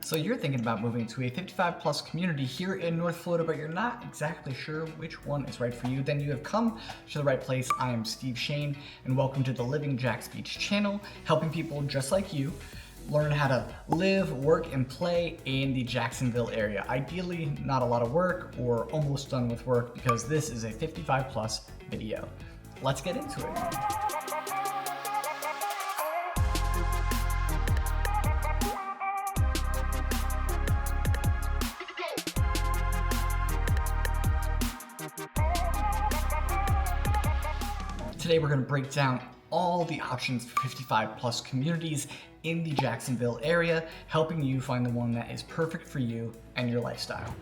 So you're thinking about moving to a 55 plus community here in North Florida, but you're not exactly sure which one is right for you. Then you have come to the right place. I am Steve Shane, and welcome to the Living Jacks Beach channel, helping people just like you learn how to live, work, and play in the Jacksonville area. Ideally, not a lot of work or almost done with work, because this is a 55 plus video. Let's get into it. Today we're going to break down all the options for 55 plus communities in the Jacksonville area, helping you find the one that is perfect for you and your lifestyle.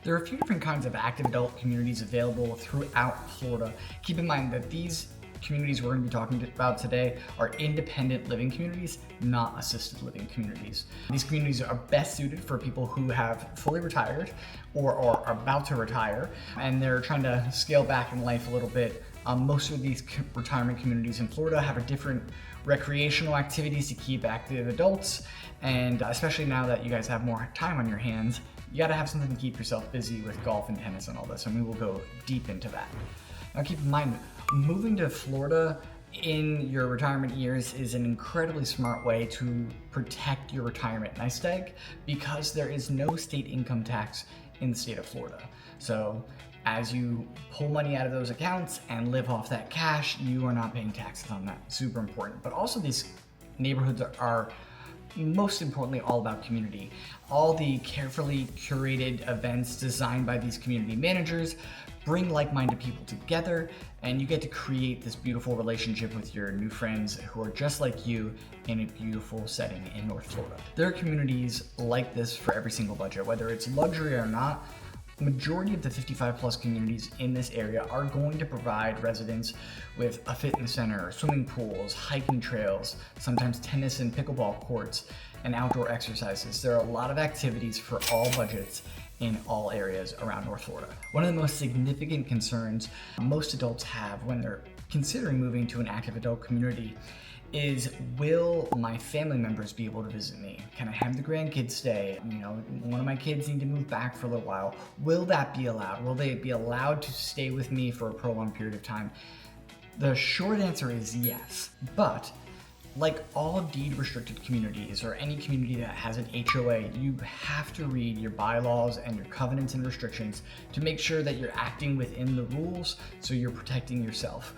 There are a few different kinds of active adult communities available throughout Florida. Keep in mind that these communities we're going to be talking about today are independent living communities, not assisted living communities. These communities are best suited for people who have fully retired or are about to retire, and they're trying to scale back in life a little bit. Most of these retirement communities in Florida have a different recreational activities to keep active adults, and especially now that you guys have more time on your hands, you gotta have something to keep yourself busy with golf and tennis and all this, and we will go deep into that. Now keep in mind, moving to Florida in your retirement years is an incredibly smart way to protect your retirement nest egg, because there is no state income tax in the state of Florida. So as you pull money out of those accounts and live off that cash, you are not paying taxes on that. Super important. But also these neighborhoods are most importantly all about community. All the carefully curated events designed by these community managers bring like-minded people together, and you get to create this beautiful relationship with your new friends who are just like you in a beautiful setting in North Florida. There are communities like this for every single budget, whether it's luxury or not. The majority of the 55 plus communities in this area are going to provide residents with a fitness center, swimming pools, hiking trails, sometimes tennis and pickleball courts, and outdoor exercises. There are a lot of activities for all budgets in all areas around North Florida. One of the most significant concerns most adults have when they're considering moving to an active adult community is, will my family members be able to visit me? Can I have the grandkids stay? You know, one of my kids need to move back for a little while. Will that be allowed? Will they be allowed to stay with me for a prolonged period of time? The short answer is yes, but like all deed restricted communities or any community that has an HOA, you have to read your bylaws and your covenants and restrictions to make sure that you're acting within the rules, so you're protecting yourself.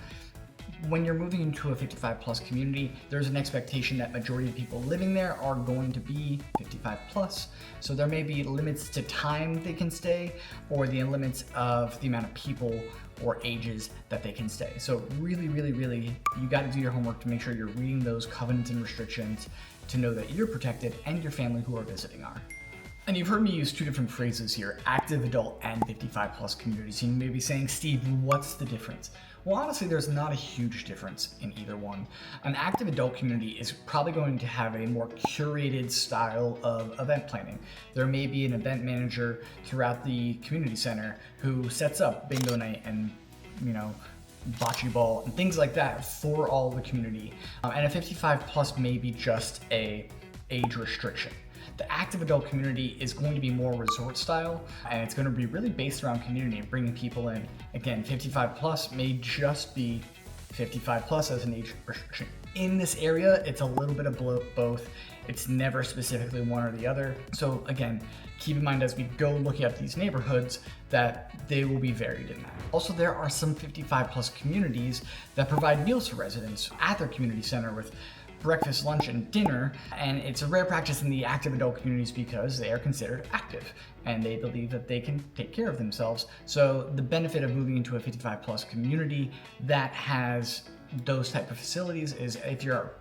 When you're moving into a 55 plus community, there's an expectation that majority of people living there are going to be 55 plus. So there may be limits to time they can stay, or the limits of the amount of people or ages that they can stay. So really, you got to do your homework to make sure you're reading those covenants and restrictions to know that you're protected and your family who are visiting are. And you've heard me use two different phrases here, active adult and 55 plus communities. You may be saying, Steve, what's the difference? Well, honestly, there's not a huge difference in either one. An active adult community is probably going to have a more curated style of event planning. There may be an event manager throughout the community center who sets up bingo night and, bocce ball and things like that for all the community. And a 55 plus may be just a age restriction. The active adult community is going to be more resort style, and it's going to be really based around community and bringing people in. Again, 55 plus may just be 55 plus as an age restriction. In this area, it's a little bit of both. It's never specifically one or the other. So again, keep in mind as we go looking at these neighborhoods that they will be varied in that. Also, there are some 55 plus communities that provide meals for residents at their community center with breakfast, lunch, and dinner, and it's a rare practice in the active adult communities because they are considered active and they believe that they can take care of themselves. So the benefit of moving into a 55 plus community that has those type of facilities is, if you're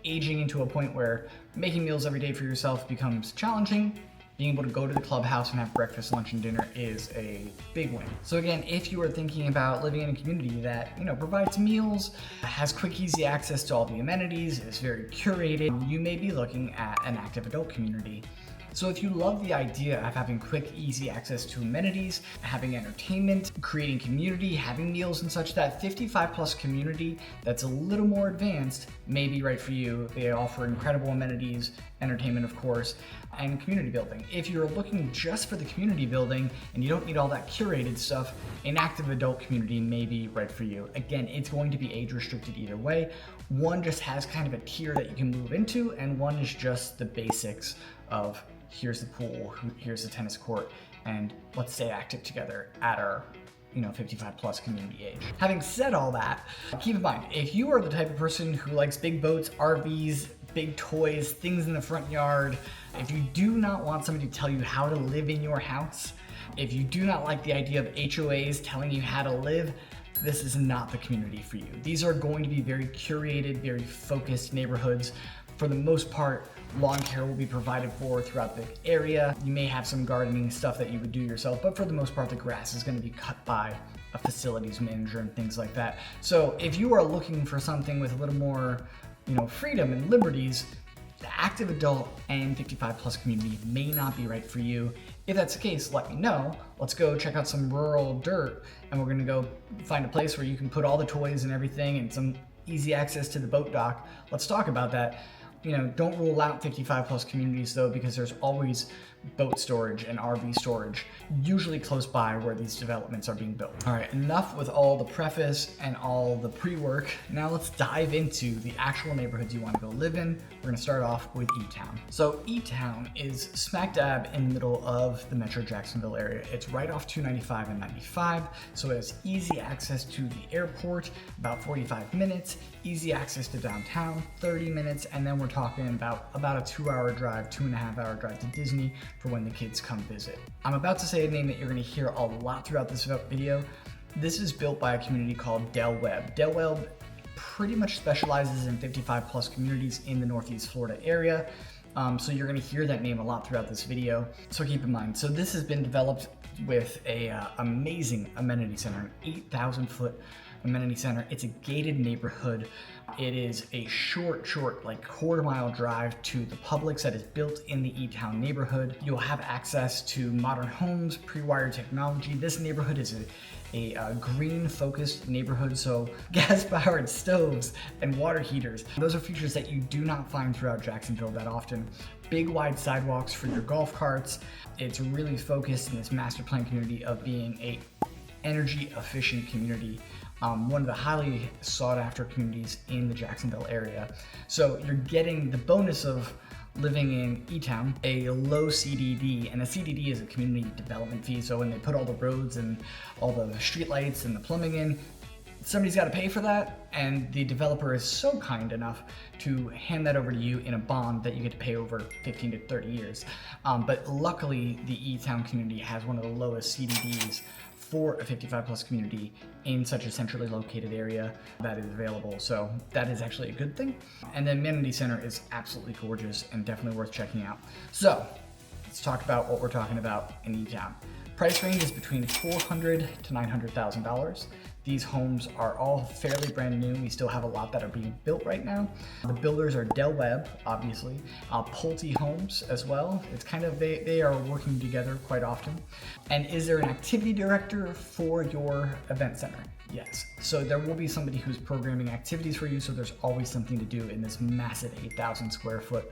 aging into a point where making meals every day for yourself becomes challenging, being able to go to the clubhouse and have breakfast, lunch, and dinner is a big win. So again, if you are thinking about living in a community that, provides meals, has quick, easy access to all the amenities, is very curated, you may be looking at an active adult community. So if you love the idea of having quick, easy access to amenities, having entertainment, creating community, having meals and such, that 55 plus community that's a little more advanced may be right for you. They offer incredible amenities, entertainment of course, and community building. If you're looking just for the community building and you don't need all that curated stuff, an active adult community may be right for you. Again, it's going to be age restricted either way. One just has kind of a tier that you can move into, and one is just the basics of here's the pool, here's the tennis court, and let's stay active together at our 55 plus community age. Having said all that, keep in mind, if you are the type of person who likes big boats, RVs, big toys, things in the front yard, if you do not want somebody to tell you how to live in your house, if you do not like the idea of HOAs telling you how to live, this is not the community for you. These are going to be very curated, very focused neighborhoods. For the most part, lawn care will be provided for throughout the area. You may have some gardening stuff that you would do yourself, but for the most part, the grass is going to be cut by a facilities manager and things like that. So if you are looking for something with a little more, freedom and liberties, the active adult and 55 plus community may not be right for you. If that's the case, let me know. Let's go check out some rural dirt, and we're gonna go find a place where you can put all the toys and everything and some easy access to the boat dock. Let's talk about that. Don't rule out 55 plus communities though, because there's always boat storage and RV storage, usually close by where these developments are being built. All right, enough with all the preface and all the pre-work. Now let's dive into the actual neighborhoods you want to go live in. We're gonna start off with E-Town. So E-Town is smack dab in the middle of the Metro Jacksonville area. It's right off 295 and 95, so it has easy access to the airport, about 45 minutes, easy access to downtown, 30 minutes, and then we're talking about a 2-hour drive, 2.5-hour drive to Disney for when the kids come visit. I'm about to say a name that you're going to hear a lot throughout this video. This is built by a community called Webb. Webb pretty much specializes in 55 plus communities in the Northeast Florida area. So you're going to hear that name a lot throughout this video. So keep in mind, so this has been developed with a amazing amenity center, an 8,000 foot amenity center. It's a gated neighborhood. It is a short, like quarter-mile drive to the Publix that is built in the E-Town neighborhood. You'll have access to modern homes, pre-wired technology. This neighborhood is a green-focused neighborhood, so gas-powered stoves and water heaters. Those are features that you do not find throughout Jacksonville that often. Big wide sidewalks for your golf carts. It's really focused in this master plan community of being a energy efficient community. One of the highly sought after communities in the Jacksonville area. So you're getting the bonus of living in E-Town, a low CDD, and a CDD is a community development fee. So when they put all the roads and all the streetlights and the plumbing in, somebody's got to pay for that, and the developer is so kind enough to hand that over to you in a bond that you get to pay over 15 to 30 years. But luckily, the E-Town community has one of the lowest CDDs for a 55 plus community in such a centrally located area that is available. So that is actually a good thing. And the amenity center is absolutely gorgeous and definitely worth checking out. So let's talk about what we're talking about in E-Town. Price range is between $400,000 to $900,000. These homes are all fairly brand new. We still have a lot that are being built right now. The builders are Webb, obviously, Ponte Homes as well. It's kind of, they are working together quite often. And is there an activity director for your event center? Yes. So there will be somebody who's programming activities for you, so there's always something to do in this massive 8,000 square foot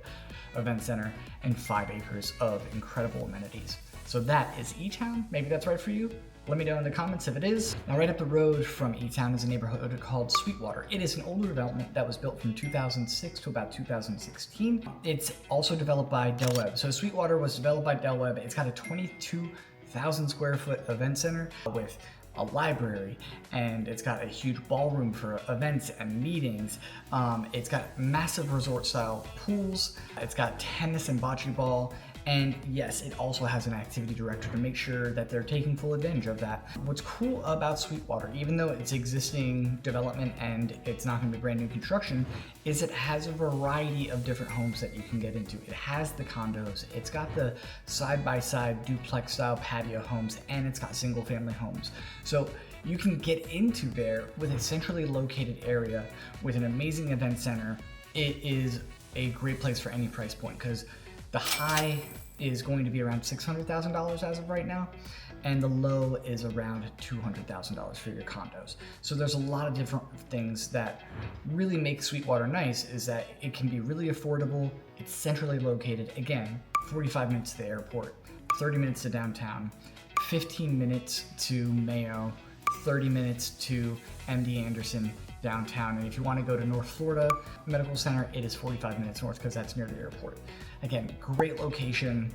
event center and 5 acres of incredible amenities. So that is E-Town. Maybe that's right for you. Let me know in the comments if it is. Now right up the road from E-Town is a neighborhood called Sweetwater. It is an older development that was built from 2006 to about 2016. It's also developed by Webb. So Sweetwater was developed by Webb. It's got a 22,000 square foot event center with a library, and it's got a huge ballroom for events and meetings. It's got massive resort style pools. It's got tennis and bocce ball. And yes, it also has an activity director to make sure that they're taking full advantage of that. What's cool about Sweetwater, even though it's existing development and it's not going to be brand new construction, is it has a variety of different homes that you can get into. It has the condos, it's got the side-by-side duplex style patio homes, and it's got single family homes. So you can get into there with a centrally located area with an amazing event center. It is a great place for any price point because The high is going to be around $600,000 as of right now, and the low is around $200,000 for your condos. So there's a lot of different things that really make Sweetwater nice, is that it can be really affordable, it's centrally located, again, 45 minutes to the airport, 30 minutes to downtown, 15 minutes to Mayo, 30 minutes to MD Anderson downtown. And if you want to go to North Florida Medical Center, it is 45 minutes north because that's near the airport. Again, great location,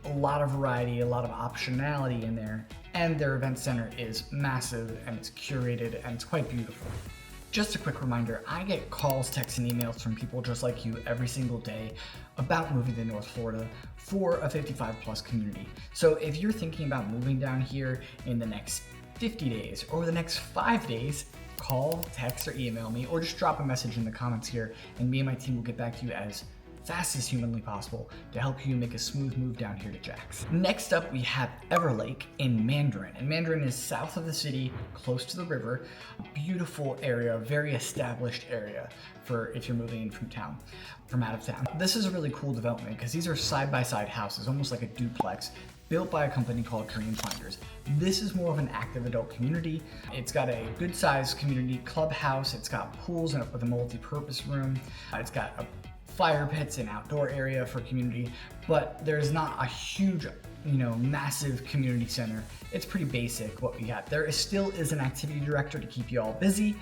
a lot of variety, a lot of optionality in there, and their event center is massive and it's curated and it's quite beautiful. Just a quick reminder, I get calls, texts, and emails from people just like you every single day about moving to North Florida for a 55 plus community. So if you're thinking about moving down here in the next 50 days or the next 5 days, call, text, or email me, or just drop a message in the comments here, and me and my team will get back to you as fast as humanly possible to help you make a smooth move down here to Jax. Next up, we have Everlake in Mandarin. And Mandarin is south of the city, close to the river. Beautiful area, very established area for if you're moving in from out of town. This is a really cool development because these are side-by-side houses, almost like a duplex, built by a company called Dreamfinders. This is more of an active adult community. It's got a good sized community clubhouse. It's got pools with a multi-purpose room. It's got a fire pits and outdoor area for community, but there's not a huge, massive community center. It's pretty basic what we got. There still is an activity director to keep you all busy.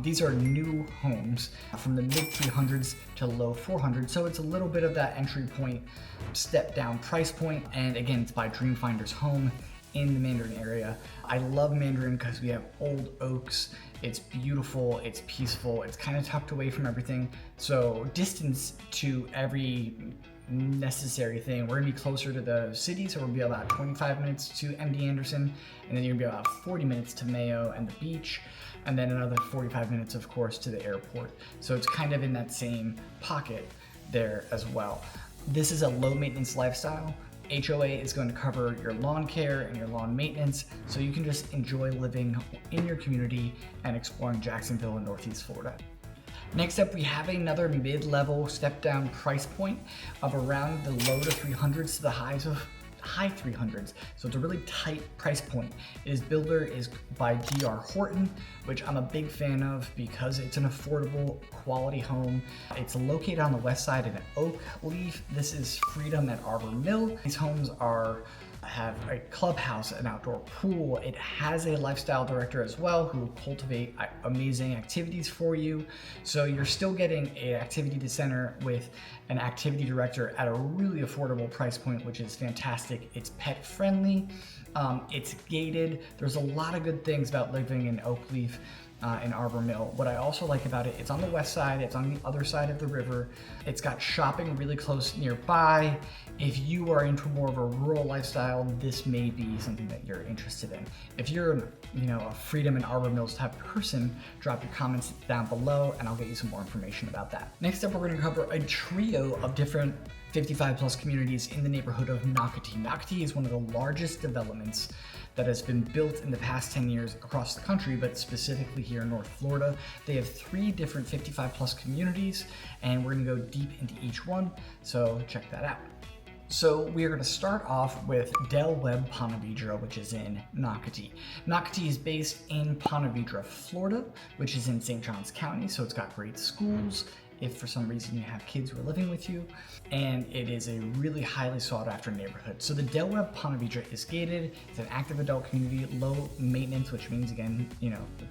These are new homes from the mid 300s to low 400s, so it's a little bit of that entry point, step down price point. And again, it's by Dreamfinders Home in the Mandarin area. I love Mandarin because we have old oaks. It's beautiful, it's peaceful, it's kind of tucked away from everything. So distance to every necessary thing. We're gonna be closer to the city, so we'll be about 25 minutes to MD Anderson, and then you're gonna be about 40 minutes to Mayo and the beach, and then another 45 minutes, of course, to the airport. So it's kind of in that same pocket there as well. This is a low maintenance lifestyle. HOA is going to cover your lawn care and your lawn maintenance, so you can just enjoy living in your community and exploring Jacksonville and Northeast Florida. Next up, we have another mid-level step-down price point of around the low to 300s to the high 300s. So it's a really tight price point. Builder is by DR Horton, which I'm a big fan of because it's an affordable quality home. It's located on the west side in Oak Leaf. This is Freedom at Arbor Mill. These homes have a clubhouse, an outdoor pool. It has a lifestyle director as well who will cultivate amazing activities for you. So you're still getting an activity center with an activity director at a really affordable price point, which is fantastic. It's pet friendly, it's gated. There's a lot of good things about living in Oak Leaf in Arbor Mill. What I also like about it, it's on the west side, it's on the other side of the river. It's got shopping really close nearby. If you are into more of a rural lifestyle, this may be something that you're interested in. If you're, a Freedom and Arbor Mills type person, drop your comments down below and I'll get you some more information about that. Next up, we're going to cover a trio of different 55 plus communities in the neighborhood of Nocatee. Nocatee is one of the largest developments that has been built in the past 10 years across the country, but specifically here in North Florida. They have 3 different 55 plus communities, and we're gonna go deep into each one, so check that out. So we are going to start off with Webb Ponte Vedra, which is in Nocatee. Nocatee is based in Ponte Vedra, Florida, which is in St. Johns County, so it's got great schools if for some reason you have kids who are living with you, and it is a really highly sought after neighborhood. So the Webb Ponte Vedra is gated, it's an active adult community, low maintenance, which means again,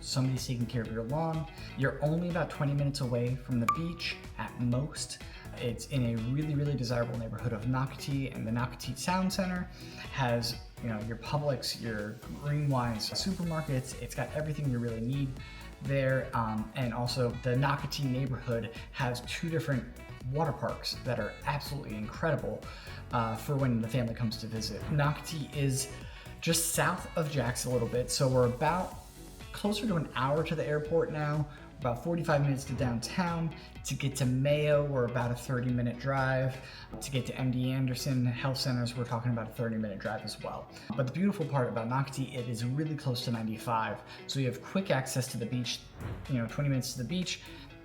somebody's taking care of your lawn. You're only about 20 minutes away from the beach at most. It's in a really, really desirable neighborhood of Nocatee, and the Nocatee Town Center has, your Publix, your Greenwise supermarkets. It's got everything you really need there, and also the Nocatee neighborhood has 2 different water parks that are absolutely incredible for when the family comes to visit. Nocatee is just south of Jax a little bit, so we're about closer to an hour to the airport now, about 45 minutes to downtown. To get to Mayo, we're about a 30-minute drive. To get to MD Anderson Health Centers, we're talking about a 30-minute drive as well. But the beautiful part about Nocatee, it is really close to 95. So you have quick access to the beach, 20 minutes to the beach,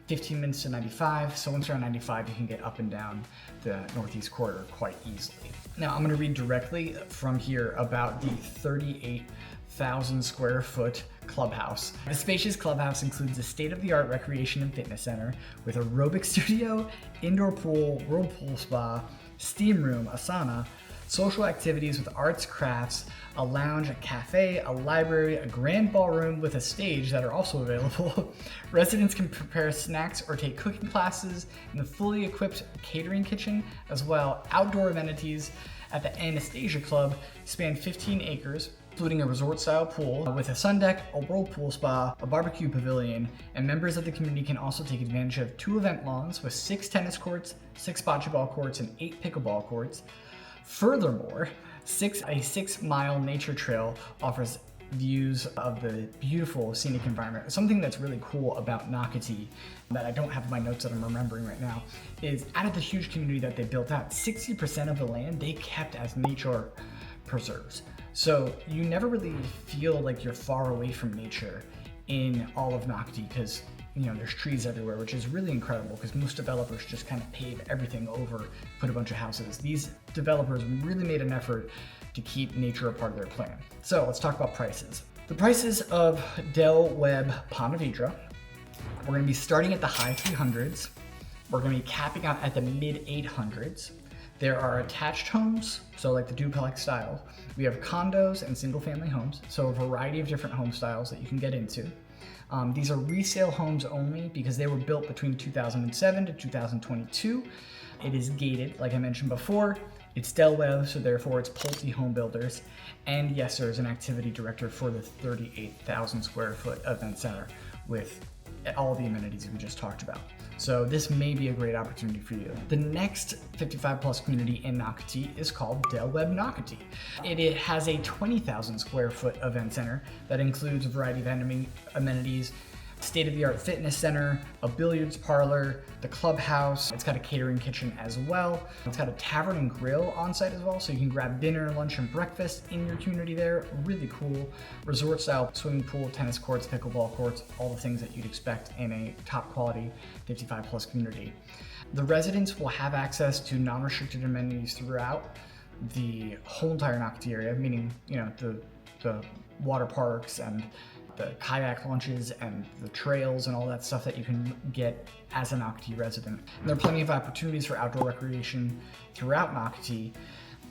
15 minutes to 95. So once you're on 95, you can get up and down the northeast corridor quite easily. Now I'm gonna read directly from here about the 38,000 square foot clubhouse. The spacious clubhouse includes a state-of-the-art recreation and fitness center with aerobic studio, indoor pool, whirlpool spa, steam room, a sauna, social activities with arts, crafts, a lounge, a cafe, a library, a grand ballroom with a stage that are also available. Residents can prepare snacks or take cooking classes in the fully equipped catering kitchen, as well. Outdoor amenities at the Anastasia Club span 15 acres, including a resort-style pool with a sun deck, a whirlpool spa, a barbecue pavilion, and members of the community can also take advantage of 2 event lawns with 6 tennis courts, 6 bocce ball courts, and 8 pickleball courts. Furthermore, a 6-mile nature trail offers views of the beautiful scenic environment. Something that's really cool about Nocatee that I don't have in my notes that I'm remembering right now is out of the huge community that they built out, 60% of the land they kept as nature preserves. So you never really feel like you're far away from nature in all of Nocatee because there's trees everywhere, which is really incredible because most developers just kind of pave everything over, put a bunch of houses. These developers really made an effort to keep nature a part of their plan. So let's talk about prices. The prices of Del Webb Ponte Vedra, we're gonna be starting at the high 300s. We're gonna be capping out at the mid 800s. There are attached homes, so like the duplex style. We have condos and single family homes, so a variety of different home styles that you can get into. These are resale homes only because they were built between 2007 to 2022. It is gated, like I mentioned before. It's Del Webb, so therefore it's Ponte Home Builders. And yes, there is an activity director for the 38,000 square foot event center with all the amenities we just talked about. So this may be a great opportunity for you. The next 55 plus community in Nocatee is called Del Webb Nocatee. It has a 20,000 square foot event center that includes a variety of amenities, state-of-the-art fitness center, a billiards parlor, the clubhouse. It's got a catering kitchen as well. It's got a tavern and grill on site as well, so you can grab dinner, lunch, and breakfast in your community there. Really cool. Resort-style swimming pool, tennis courts, pickleball courts, all the things that you'd expect in a top-quality 55-plus community. The residents will have access to non-restricted amenities throughout the whole entire Nocatee area, meaning the water parks and the kayak launches and the trails and all that stuff that you can get as a Nocatee resident. And there are plenty of opportunities for outdoor recreation throughout Nocatee.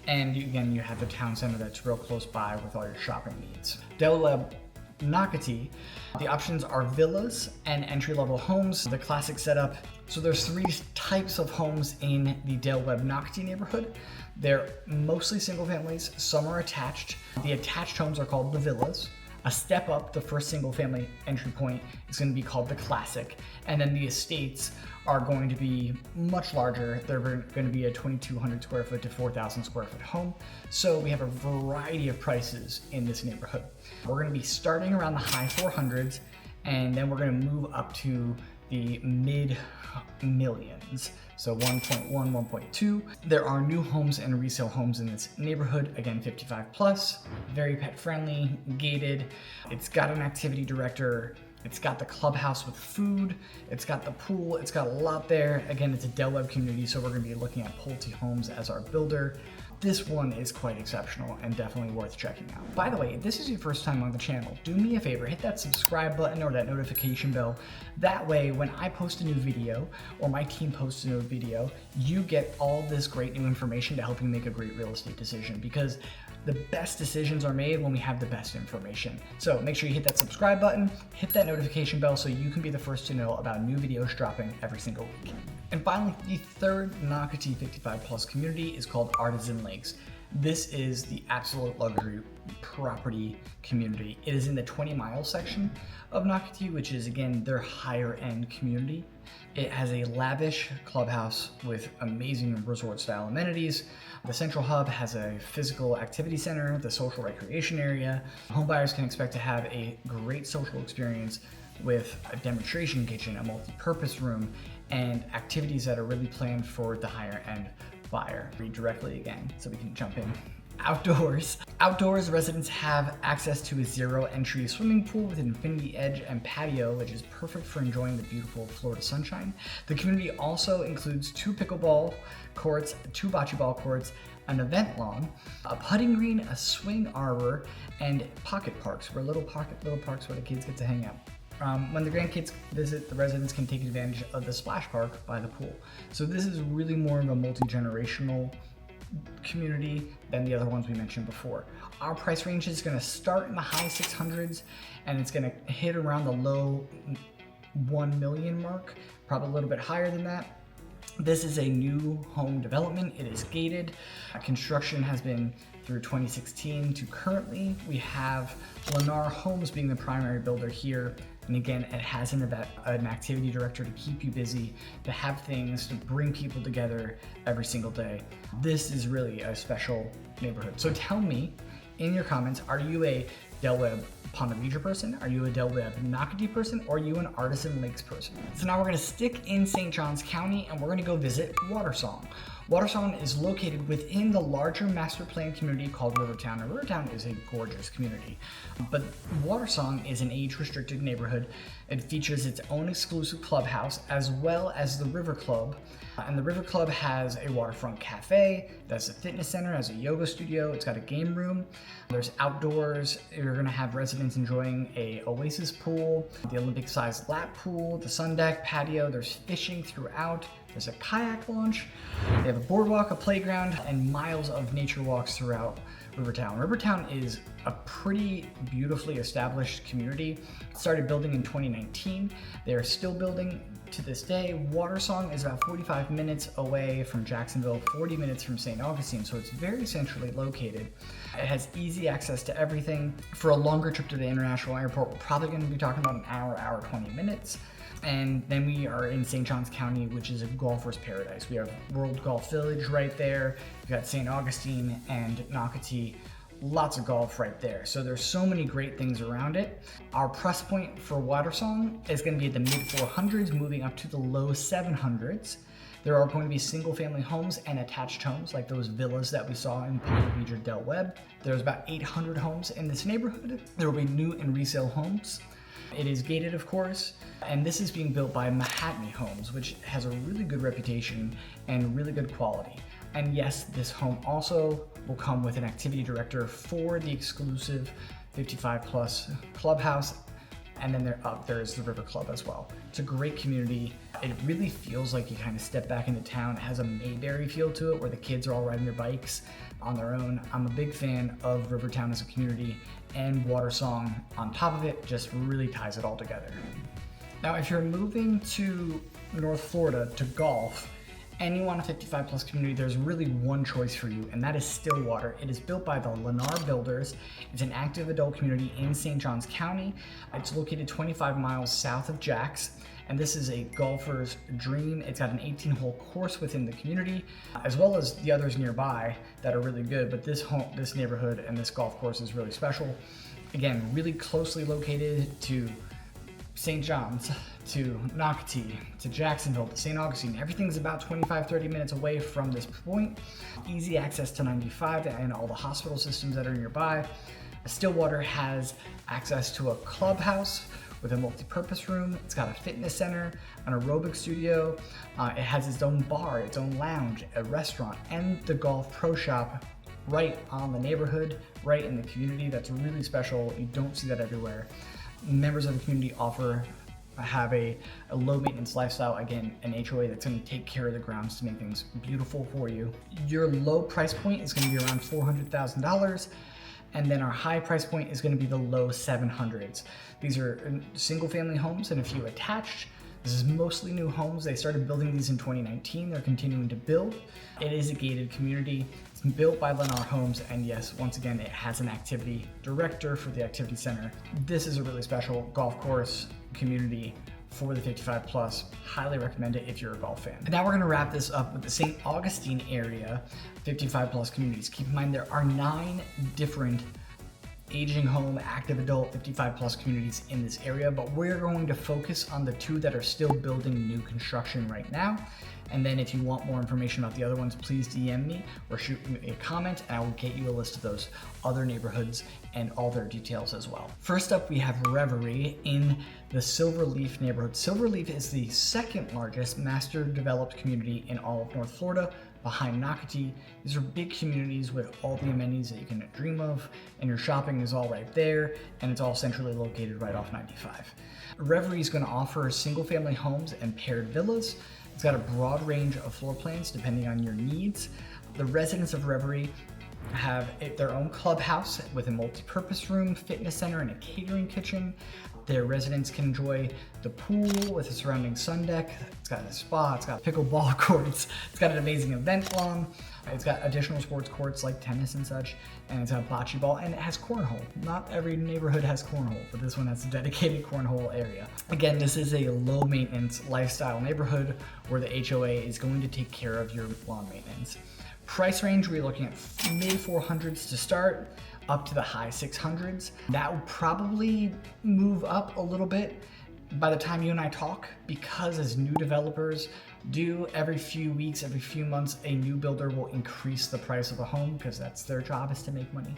And again, you have the town center that's real close by with all your shopping needs. Del Webb Nocatee, the options are villas and entry-level homes, the classic setup. So there's 3 types of homes in the Del Webb Nocatee neighborhood. They're mostly single families, some are attached. The attached homes are called the villas. A step up, the first single family entry point, is going to be called the classic. And then the estates are going to be much larger. They're going to be a 2,200 square foot to 4,000 square foot home. So we have a variety of prices in this neighborhood. We're going to be starting around the high 400s, and then we're going to move up to the mid millions. So 1.1, 1.2. There are new homes and resale homes in this neighborhood. Again, 55 plus, very pet friendly, gated. It's got an activity director. It's got the clubhouse with food. It's got the pool. It's got a lot there. Again, it's a Del Webb community, so we're gonna be looking at Ponte Homes as our builder. This one is quite exceptional and definitely worth checking out. By the way, if this is your first time on the channel, do me a favor, hit that subscribe button or that notification bell. That way, when I post a new video or my team posts a new video, you get all this great new information to help you make a great real estate decision, because the best decisions are made when we have the best information. So make sure you hit that subscribe button, hit that notification bell so you can be the first to know about new videos dropping every single week. And finally, the third Nocatee 55 plus community is called Artisan Lakes. This is the absolute luxury property community. It is in the 20-mile section of Nocatee, which is, again, their higher end community. It has a lavish clubhouse with amazing resort style amenities. The central hub has a physical activity center, the social recreation area. Homebuyers can expect to have a great social experience with a demonstration kitchen, a multi-purpose room, and activities that are really planned for the higher end buyer. Read directly again so we can jump in. Outdoors. Outdoors, residents have access to a zero-entry swimming pool with an infinity edge and patio, which is perfect for enjoying the beautiful Florida sunshine. The community also includes 2 pickleball courts, 2 bocce ball courts, an event lawn, a putting green, a swing arbor, and pocket parks, little parks where the kids get to hang out. When the grandkids visit, the residents can take advantage of the splash park by the pool. So this is really more of a multi-generational community than the other ones we mentioned before. Our price range is going to start in the high 600s and it's going to hit around the low 1 million mark, probably a little bit higher than that. This is a new home development. It is gated. Construction has been through 2016 to currently. We have Lennar Homes being the primary builder here. And again, it has an activity director to keep you busy, to have things, to bring people together every single day. This is really a special neighborhood. So tell me in your comments, are you a Del Webb Ponte person? Are you a Del Webb Nocatee person? Or are you an Artisan Lakes person? So now we're gonna stick in St. Johns County and we're gonna go visit Watersong. Watersong is located within the larger master plan community called Rivertown. And Rivertown is a gorgeous community, but Watersong is an age-restricted neighborhood. It features its own exclusive clubhouse as well as the River Club. And the River Club has a waterfront cafe, that's a fitness center, has a yoga studio, it's got a game room. There's outdoors, you're gonna have residents enjoying a oasis pool, the Olympic-sized lap pool, the sun deck, patio, there's fishing throughout. There's a kayak launch, they have a boardwalk, a playground, and miles of nature walks throughout Rivertown. Rivertown is a pretty beautifully established community. It started building in 2019. They're still building to this day. Watersong is about 45 minutes away from Jacksonville, 40 minutes from St. Augustine, so it's very centrally located. It has easy access to everything. For a longer trip to the international airport, we're probably going to be talking about an hour 20 minutes. And then we are in St. Johns County, which is a golfer's paradise. We have World Golf Village right there. We've got St. Augustine and Nocatee. Lots of golf right there. So there's so many great things around it. Our price point for Watersong is going to be at the mid 400s, moving up to the low 700s. There are going to be single family homes and attached homes like those villas that we saw in Ponte or Del Webb. There's about 800 homes in this neighborhood. There will be new and resale homes. It is gated, of course, and this is being built by Mahatma Homes, which has a really good reputation and really good quality. And yes, this home also will come with an activity director for the exclusive 55 plus clubhouse. And then there's the River Club as well. It's a great community. It really feels like you kind of step back into town. It has a Mayberry feel to it where the kids are all riding their bikes on their own. I'm a big fan of Rivertown as a community, and Watersong on top of it just really ties it all together. Now, if you're moving to North Florida to golf, and you want a 55 plus community, there's really one choice for you, and that is Stillwater. It is built by the Lennar Builders. It's an active adult community in St. Johns County. It's located 25 miles south of Jax, and this is a golfer's dream. It's got an 18-hole course within the community, as well as the others nearby that are really good, but this neighborhood and this golf course is really special. Again, really closely located to St. John's, to Nocatee, to Jacksonville, to St. Augustine. Everything's about 25-30 minutes away from this point. Easy access to 95 and all the hospital systems that are nearby. Stillwater has access to a clubhouse with a multi-purpose room. It's got a fitness center, an aerobic studio. It has its own bar, its own lounge, a restaurant, and the golf pro shop right on the neighborhood, right in the community. That's really special. You don't see that everywhere. Members of the community have a low maintenance lifestyle, again, an HOA that's going to take care of the grounds to make things beautiful for you. Your low price point is going to be around $400,000, and then our high price point is going to be the low 700s. These are single family homes and a few attached. This is mostly new homes. They started building these in 2019. They're continuing to build. It is a gated community. It's built by Lennar Homes, and yes, once again, it has an activity director for the activity center. This is a really special golf course community for the 55 plus. Highly recommend it if you're a golf fan. And now we're gonna wrap this up with the St. Augustine area 55 plus communities. Keep in mind there are 9 different aging home, active adult, 55 plus communities in this area, but we're going to focus on the 2 that are still building new construction right now. And then if you want more information about the other ones, please DM me or shoot me a comment, and I will get you a list of those other neighborhoods and all their details as well. First up, we have Reverie in the Silverleaf neighborhood. Silverleaf is the second largest master developed community in all of North Florida, behind Nocatee. These are big communities with all the amenities that you can dream of, and your shopping is all right there, and it's all centrally located right off 95. Reverie is going to offer single family homes and paired villas. It's got a broad range of floor plans depending on your needs. The residents of Reverie have their own clubhouse with a multi-purpose room, fitness center, and a catering kitchen. Their residents can enjoy the pool with a surrounding sun deck. It's got a spa, it's got pickleball courts, it's got an amazing event lawn, it's got additional sports courts like tennis and such, and it's got bocce ball, and it has cornhole. Not every neighborhood has cornhole, but this one has a dedicated cornhole area. Again, this is a low maintenance lifestyle neighborhood where the HOA is going to take care of your lawn maintenance. Price range, we're looking at mid 400s to start, up to the high 600s. That will probably move up a little bit by the time you and I talk, because as new developers do, every few weeks, every few months, a new builder will increase the price of a home because that's their job, is to make money.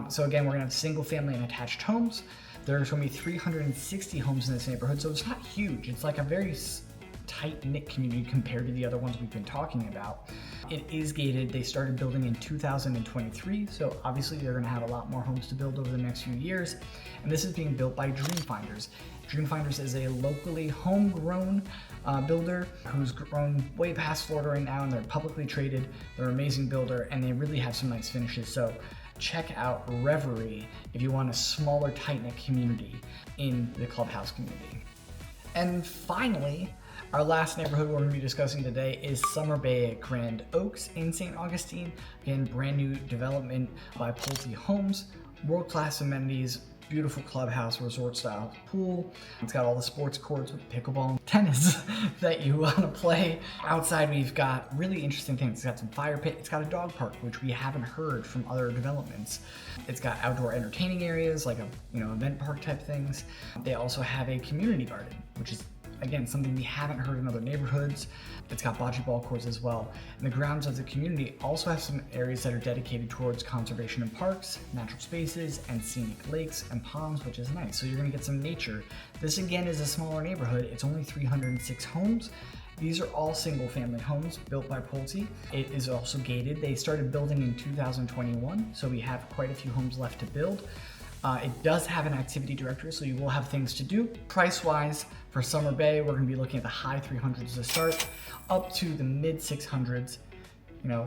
So again, we're gonna have single family and attached homes. There's gonna be 360 homes in this neighborhood, so it's not huge. It's like a very tight-knit community compared to the other ones we've been talking about. It is gated. They started building in 2023, so obviously they're going to have a lot more homes to build over the next few years. And this is being built by Dreamfinders. Dreamfinders is a locally homegrown builder who's grown way past Florida right now, and they're publicly traded. They're an amazing builder, and they really have some nice finishes. So check out Reverie if you want a smaller, tight-knit community in the clubhouse community. And finally, our last neighborhood we're going to be discussing today is Summer Bay at Grand Oaks in St. Augustine. Again, brand new development by Ponte Homes, world-class amenities, beautiful clubhouse, resort-style pool. It's got all the sports courts with pickleball and tennis that you want to play. Outside, we've got really interesting things. It's got some fire pit. It's got a dog park, which we haven't heard from other developments. It's got outdoor entertaining areas, like event park type things. They also have a community garden, which is again something we haven't heard in other neighborhoods. It's got bocce ball courts as well. And the grounds of the community also have some areas that are dedicated towards conservation and parks, natural spaces, and scenic lakes and ponds, which is nice. So you're going to get some nature. This again is a smaller neighborhood. It's only 306 homes. These are all single family homes built by Ponte. It is also gated. They started building in 2021, so we have quite a few homes left to build. It does have an activity directory, so you will have things to do. Price-wise, for Summer Bay, we're going to be looking at the high 300s to start, up to the mid 600s,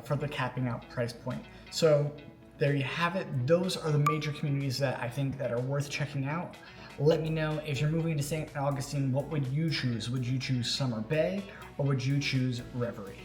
for the capping out price point. So there you have it. Those are the major communities that I think that are worth checking out. Let me know if you're moving to St. Augustine, what would you choose? Would you choose Summer Bay or would you choose Riverie?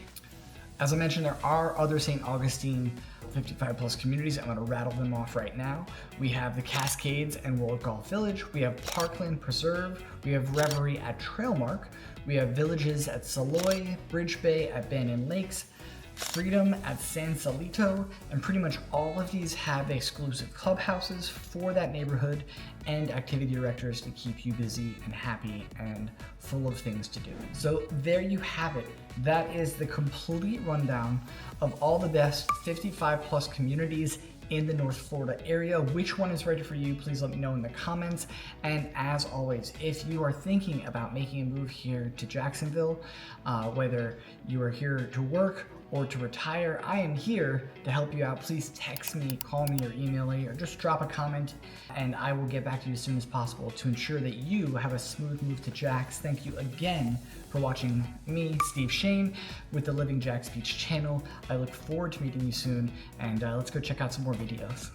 As I mentioned, there are other St. Augustine 55 plus communities. I'm going to rattle them off right now. We have the Cascades and World Golf Village. We have Parkland Preserve. We have Reverie at Trailmark. We have Villages at Saloy, Bridge Bay at Bannon Lakes, Freedom at San Salito, and pretty much all of these have exclusive clubhouses for that neighborhood and activity directors to keep you busy and happy and full of things to do. So there you have it. That is the complete rundown of all the best 55 plus communities in the North Florida area. Which one is ready for you? Please let me know in the comments. And as always, if you are thinking about making a move here to Jacksonville, whether you are here to work or to retire, I am here to help you out. Please text me, call me, or email me, or just drop a comment, and I will get back to you as soon as possible to ensure that you have a smooth move to Jax. Thank you again for watching me, Steve Shane, with the Living Jax Beach channel. I look forward to meeting you soon, and let's go check out some more videos.